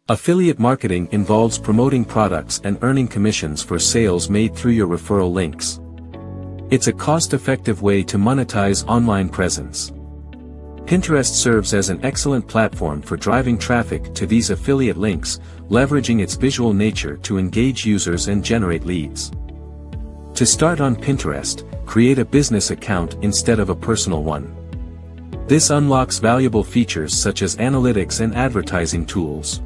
Affiliate marketing involves promoting products and earning commissions for sales made through your referral links. It's a cost-effective way to monetize online presence. Pinterest serves as an excellent platform for driving traffic to these affiliate links, leveraging its visual nature to engage users and generate leads. To start on Pinterest, create a business account instead of a personal one. This unlocks valuable features such as analytics and advertising tools.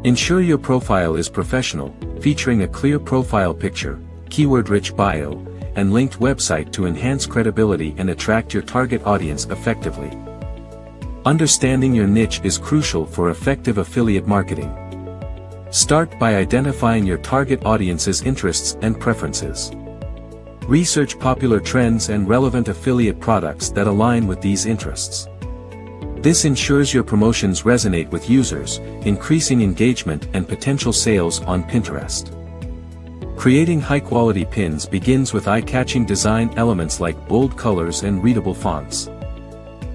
Ensure your profile is professional, featuring a clear profile picture, keyword-rich bio, and linked website to enhance credibility and attract your target audience effectively. Understanding your niche is crucial for effective affiliate marketing. Start by identifying your target audience's interests and preferences. Research popular trends and relevant affiliate products that align with these interests. This ensures your promotions resonate with users, increasing engagement and potential sales on Pinterest. Creating high-quality pins begins with eye-catching design elements like bold colors and readable fonts.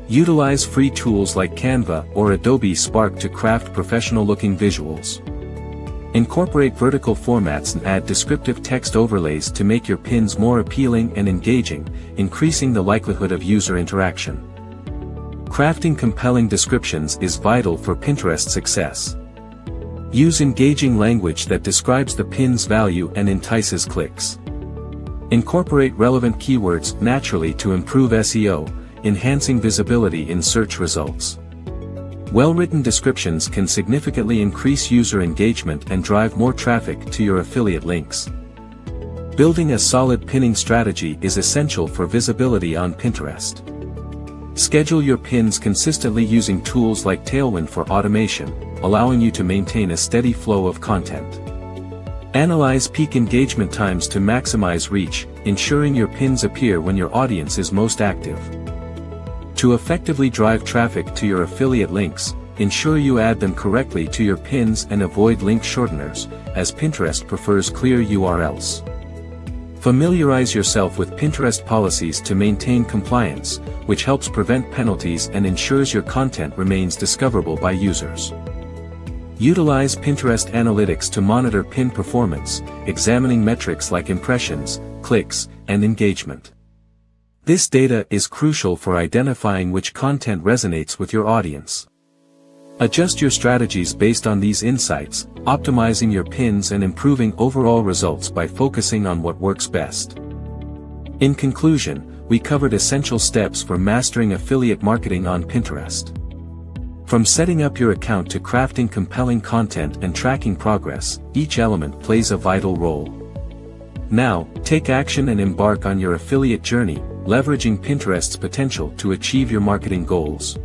Utilize free tools like Canva or Adobe Spark to craft professional-looking visuals. Incorporate vertical formats and add descriptive text overlays to make your pins more appealing and engaging, increasing the likelihood of user interaction. Crafting compelling descriptions is vital for Pinterest success. Use engaging language that describes the pin's value and entices clicks. Incorporate relevant keywords naturally to improve SEO, enhancing visibility in search results. Well-written descriptions can significantly increase user engagement and drive more traffic to your affiliate links. Building a solid pinning strategy is essential for visibility on Pinterest. Schedule your pins consistently using tools like Tailwind for automation, allowing you to maintain a steady flow of content. Analyze peak engagement times to maximize reach, ensuring your pins appear when your audience is most active. To effectively drive traffic to your affiliate links, ensure you add them correctly to your pins and avoid link shorteners, as Pinterest prefers clear URLs. Familiarize yourself with Pinterest policies to maintain compliance, which helps prevent penalties and ensures your content remains discoverable by users. Utilize Pinterest analytics to monitor pin performance, examining metrics like impressions, clicks, and engagement. This data is crucial for identifying which content resonates with your audience. Adjust your strategies based on these insights, optimizing your pins and improving overall results by focusing on what works best. In conclusion, we covered essential steps for mastering affiliate marketing on Pinterest. From setting up your account to crafting compelling content and tracking progress, each element plays a vital role. Now, take action and embark on your affiliate journey, leveraging Pinterest's potential to achieve your marketing goals.